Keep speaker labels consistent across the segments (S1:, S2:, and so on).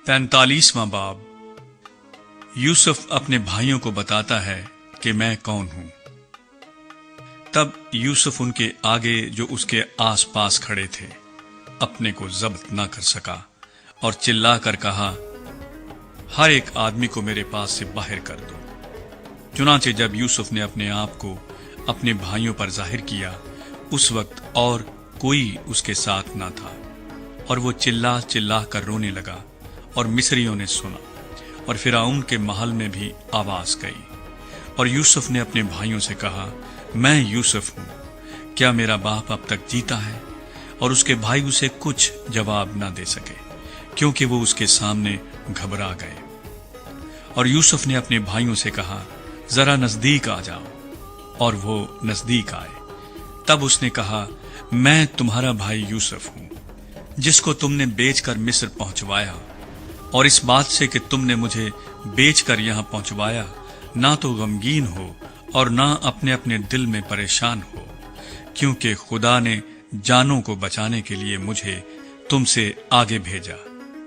S1: 45वां बाब। यूसुफ अपने भाइयों को बताता है कि मैं कौन हूं। तब यूसुफ उनके आगे जो उसके आसपास खड़े थे अपने को जब्त न कर सका और चिल्लाकर कहा, हर एक आदमी को मेरे पास से बाहर कर दो। चुनाचे जब यूसुफ ने अपने आप को अपने भाइयों पर जाहिर किया, उस वक्त और कोई उसके साथ न था, और वो चिल्ला चिल्ला कर रोने लगा। और मिस्रियों ने सुना, और फिरौन के महल में भी आवाज गई। और यूसुफ ने अपने भाइयों से कहा, मैं यूसुफ हूं, क्या मेरा बाप अब तक जीता है? और उसके भाई उसे कुछ जवाब न दे सके, क्योंकि वो उसके सामने घबरा गए। और यूसुफ ने अपने भाइयों से कहा, जरा नजदीक आ जाओ। और वो नजदीक आए। तब उसने कहा, मैं तुम्हारा भाई यूसुफ हूं, जिसको तुमने बेचकर मिस्र पहुंचवाया। और इस बात से कि तुमने मुझे बेचकर यहां पहुंचवाया, ना तो गमगीन हो और ना अपने अपने दिल में परेशान हो, क्योंकि खुदा ने जानों को बचाने के लिए मुझे तुमसे आगे भेजा।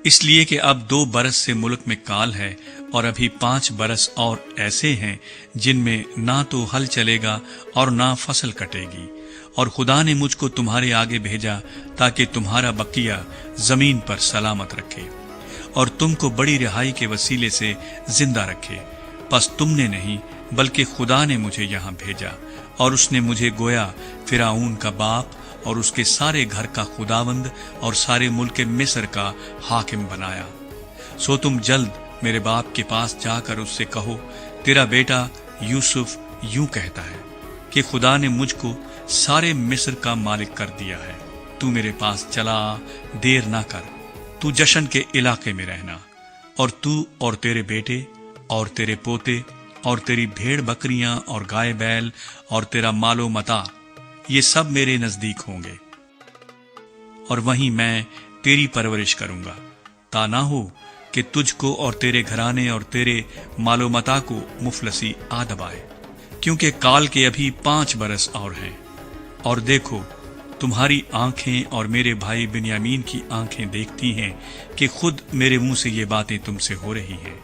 S1: इसलिए कि अब 2 बरस से मुल्क में काल है, और अभी 5 बरस और ऐसे हैं जिनमें ना तो हल चलेगा और ना फसल कटेगी। और खुदा ने मुझको तुम्हारे आगे भेजा ताकि तुम्हारा बकिया जमीन पर सलामत रखे और तुमको बड़ी रिहाई के वसीले से जिंदा रखे। बस तुमने नहीं, बल्कि खुदा ने मुझे यहाँ भेजा, और उसने मुझे गोया फिरौन का बाप और उसके सारे घर का खुदावंद और सारे मुल्क मिस्र का हाकिम बनाया। सो तुम जल्द मेरे बाप के पास जाकर उससे कहो, तेरा बेटा यूसुफ यूं कहता है कि खुदा ने मुझको सारे मिस्र का मालिक कर दिया है। तू मेरे पास चला आ, देर ना कर। तू जशन के इलाके में रहना, और तू और तेरे बेटे और तेरे पोते और तेरी भेड़ बकरियां और गाय बैल और तेरा मालो मता, ये सब मेरे नजदीक होंगे, और वहीं मैं तेरी परवरिश करूंगा, ता ना हो कि तुझको और तेरे घराने और तेरे मालो मता को मुफलसी आ दबाए, क्योंकि काल के अभी 5 बरस और हैं। और देखो, तुम्हारी आंखें और मेरे भाई बिन्यामीन की आंखें देखती हैं कि खुद मेरे मुंह से ये बातें तुमसे हो रही हैं।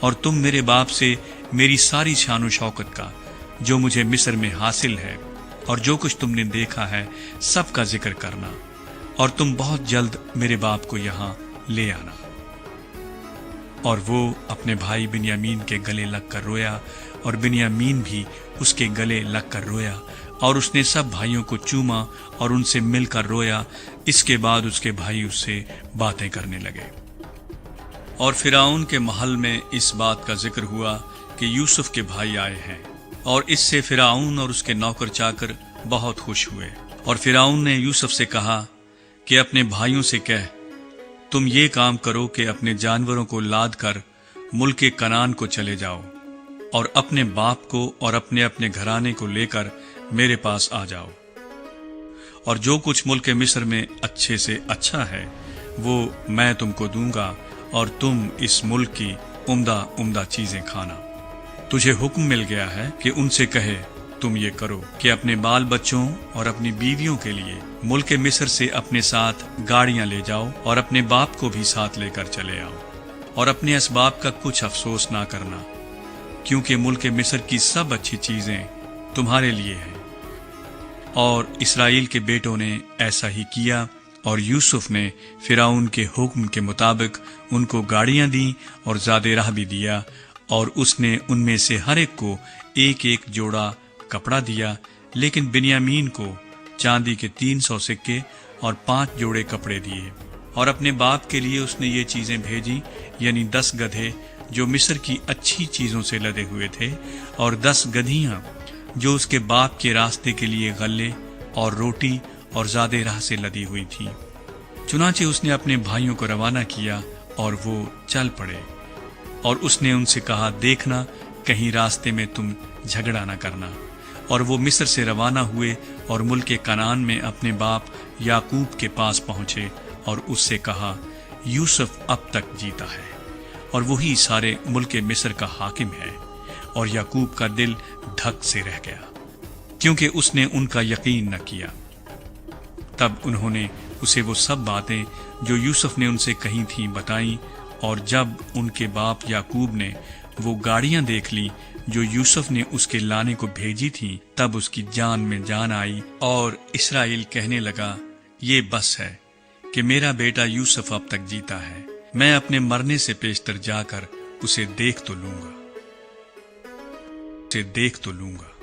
S1: और तुम मेरे बाप से मेरी सारी शान शौकत का जो मुझे मिस्र में हासिल है और जो कुछ तुमने देखा है सब का जिक्र करना, और तुम बहुत जल्द मेरे बाप को यहाँ ले आना। और वो अपने भाई बिन्यामीन के गले लगकर रोया, और बिन्यामीन भी उसके गले लगकर रोया, और उसने सब भाइयों को चूमा और उनसे मिलकर रोया। इसके बाद उसके भाई उससे बातें करने लगे। और फिरौन के महल में इस बात का जिक्र हुआ कि यूसुफ के भाई आए हैं, और इससे फिरौन और उसके नौकर चाकर बहुत खुश हुए। और फिरौन ने यूसुफ से कहा कि अपने भाइयों से कह, तुम ये काम करो कि अपने जानवरों को लाद कर मुल्क कनान को चले जाओ, और अपने बाप को और अपने अपने घराने को लेकर मेरे पास आ जाओ। और जो कुछ मुल्क मिस्र में अच्छे से अच्छा है वो मैं तुमको दूंगा, और तुम इस मुल्क की उम्दा उम्दा चीजें खाना। तुझे हुक्म मिल गया है कि उनसे कहे, तुम ये करो कि अपने बाल बच्चों और अपनी बीवियों के लिए मुल्क मिस्र से अपने साथ गाड़ियां ले जाओ, और अपने बाप को भी साथ लेकर चले आओ, और अपने असबाब का कुछ अफसोस ना करना, क्योंकि मुल्क मिस्र की सब अच्छी चीजें तुम्हारे लिए हैं। और इस्राएल के बेटों ने ऐसा ही किया, और यूसुफ ने फिरौन के हुक्म के मुताबिक उनको गाड़ियां दी और ज़ादेराह भी दिया, और उसने उनमें से हर एक को 1-1 जोड़ा कपड़ा दिया। लेकिन बिन्यामीन को चांदी के 300 सिक्के और 5 जोड़े कपड़े दिए। और अपने बाप के लिए उसने ये चीजें भेजी, यानी 10 गधे जो मिस्र की अच्छी चीजों से लदे हुए थे, और 10 गधियां जो उसके बाप के रास्ते के लिए गल्ले और रोटी और ज़ादे राह से लदी हुई थी। चुनाचे उसने अपने भाइयों को रवाना किया, और वो चल पड़े। और उसने उनसे कहा, देखना कहीं रास्ते में तुम झगड़ा न करना। और वो मिस्र से रवाना हुए और मुल्क कनान में अपने बाप याकूब के पास पहुंचे, और उससे कहा, यूसुफ अब तक जीता है, और वही सारे मुल्क मिस्र का हाकिम है। और याकूब का दिल धक से रह गया, क्योंकि उसने उनका यकीन न किया। तब उन्होंने उसे वो सब बातें जो यूसुफ ने उनसे कही थीं बताईं, اور جب ان کے باپ یعقوب نے وہ گاڑیاں دیکھ لی جو یوسف نے اس کے لانے کو بھیجی تھی، تب اس کی جان میں جان آئی، اور اسرائیل کہنے لگا، یہ بس ہے کہ میرا بیٹا یوسف اب تک جیتا ہے، میں اپنے مرنے سے پیشتر جا کر اسے دیکھ تو لوں گا۔